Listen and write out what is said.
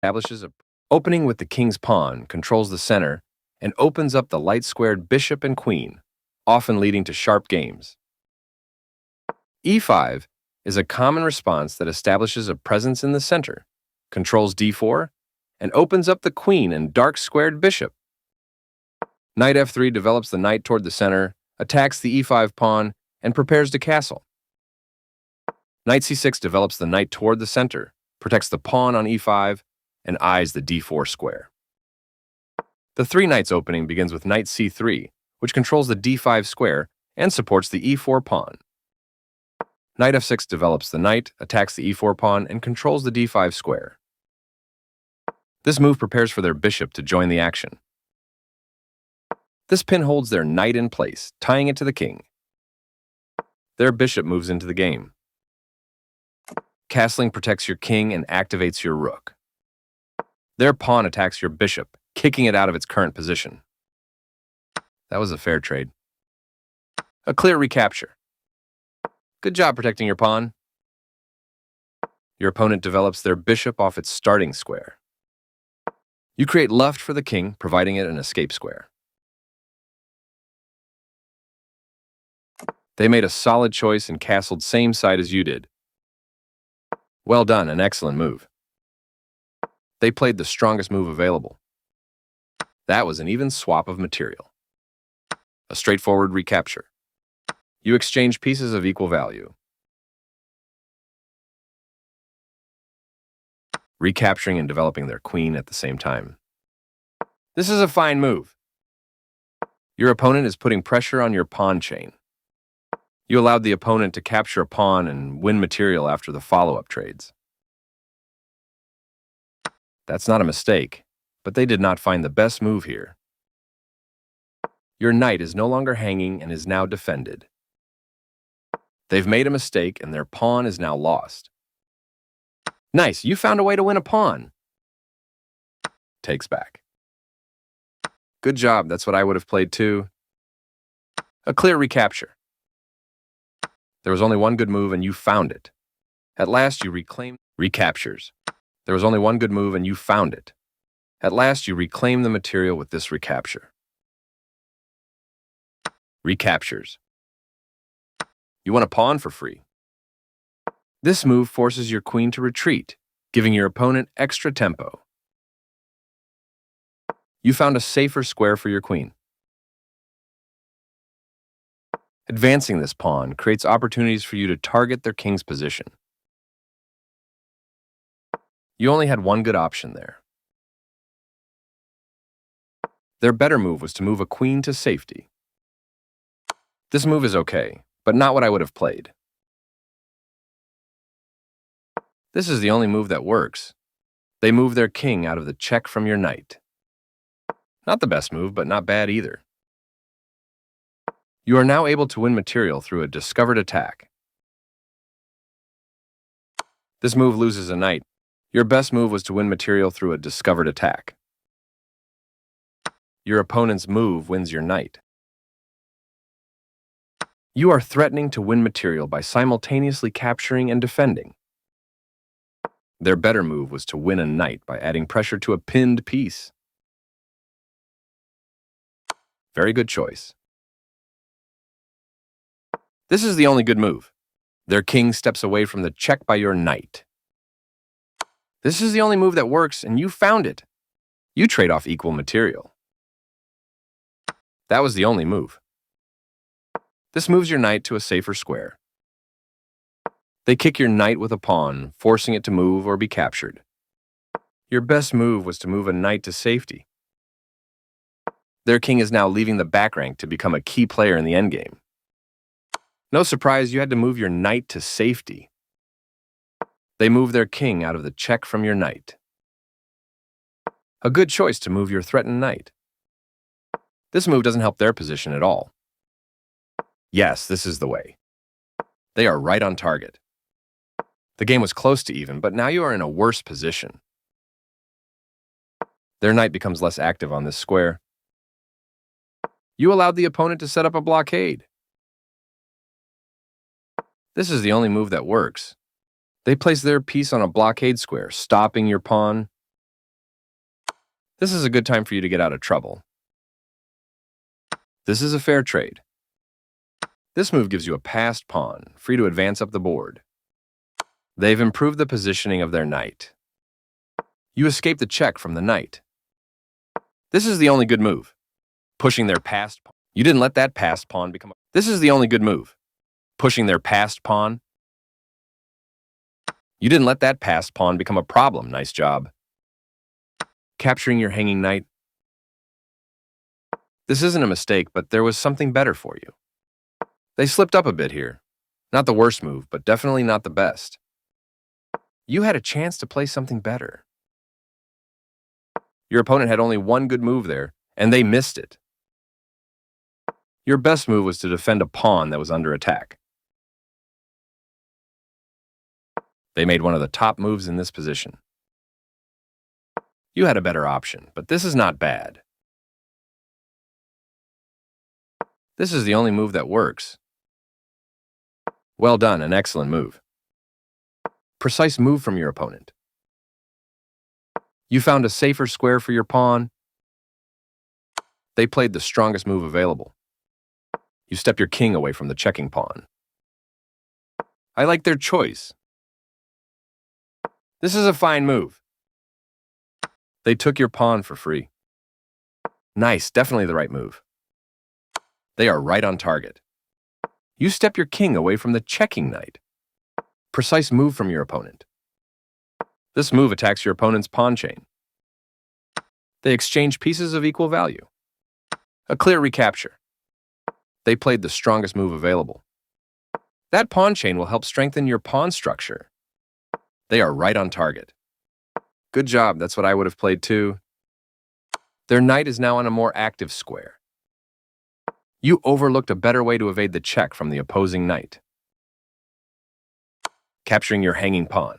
establishes a opening with the king's pawn, controls the center, and opens up the light-squared bishop and queen, often leading to sharp games. E5 is a common response that establishes a presence in the center, controls d4, and opens up the queen and dark-squared bishop. Knight f3 develops the knight toward the center, attacks the e5 pawn, and prepares to castle. Knight c6 develops the knight toward the center, protects the pawn on e5, and eyes the d4 square. The three knights opening begins with knight c3, which controls the d5 square and supports the e4 pawn. Knight f6 develops the knight, attacks the e4 pawn, and controls the d5 square. This move prepares for their bishop to join the action. This pin holds their knight in place, tying it to the king. Their bishop moves into the game. Castling protects your king and activates your rook. Their pawn attacks your bishop, kicking it out of its current position. That was a fair trade. A clear recapture. Good job protecting your pawn. Your opponent develops their bishop off its starting square. You create luft for the king, providing it an escape square. They made a solid choice and castled same side as you did. Well done, an excellent move. They played the strongest move available. That was an even swap of material. A straightforward recapture. You exchange pieces of equal value. Recapturing and developing their queen at the same time. This is a fine move. Your opponent is putting pressure on your pawn chain. You allowed the opponent to capture a pawn and win material after the follow-up trades. That's not a mistake, but they did not find the best move here. Your knight is no longer hanging and is now defended. They've made a mistake and their pawn is now lost. Nice, you found a way to win a pawn. Takes back. Good job, that's what I would have played too. A clear recapture. There was only one good move and you found it. At last you reclaimed recaptures. There was only one good move and you found it. At last you reclaim the material with this recapture. Recaptures. You won a pawn for free. This move forces your queen to retreat, giving your opponent extra tempo. You found a safer square for your queen. Advancing this pawn creates opportunities for you to target their king's position. You only had one good option there. Their better move was to move a queen to safety. This move is okay, but not what I would have played. This is the only move that works. They move their king out of the check from your knight. Not the best move, but not bad either. You are now able to win material through a discovered attack. This move loses a knight. Your best move was to win material through a discovered attack. Your opponent's move wins your knight. You are threatening to win material by simultaneously capturing and defending. Their better move was to win a knight by adding pressure to a pinned piece. Very good choice. This is the only good move. Their king steps away from the check by your knight. This is the only move that works, and you found it. You trade off equal material. That was the only move. This moves your knight to a safer square. They kick your knight with a pawn, forcing it to move or be captured. Your best move was to move a knight to safety. Their king is now leaving the back rank to become a key player in the endgame. No surprise, you had to move your knight to safety. They move their king out of the check from your knight. A good choice to move your threatened knight. This move doesn't help their position at all. Yes, this is the way. They are right on target. The game was close to even, but now you are in a worse position. Their knight becomes less active on this square. You allowed the opponent to set up a blockade. This is the only move that works. They place their piece on a blockade square, stopping your pawn. This is a good time for you to get out of trouble. This is a fair trade. This move gives you a passed pawn, free to advance up the board. They've improved the positioning of their knight. You escape the check from the knight. This is the only good move. Pushing their passed pawn. You didn't let that passed pawn become a... This is the only good move. Pushing their passed pawn. You didn't let that passed pawn become a problem. Nice job. Capturing your hanging knight. This isn't a mistake, but there was something better for you. They slipped up a bit here. Not the worst move, but definitely not the best. You had a chance to play something better. Your opponent had only one good move there, and they missed it. Your best move was to defend a pawn that was under attack. They made one of the top moves in this position. You had a better option, but this is not bad. This is the only move that works. Well done, an excellent move. Precise move from your opponent. You found a safer square for your pawn. They played the strongest move available. You step your king away from the checking pawn. I like their choice. This is a fine move. They took your pawn for free. Nice, definitely the right move. They are right on target. You step your king away from the checking knight. Precise move from your opponent. This move attacks your opponent's pawn chain. They exchange pieces of equal value. A clear recapture. They played the strongest move available. That pawn chain will help strengthen your pawn structure. They are right on target. Good job, that's what I would have played too. Their knight is now on a more active square. You overlooked a better way to evade the check from the opposing knight. Capturing your hanging pawn.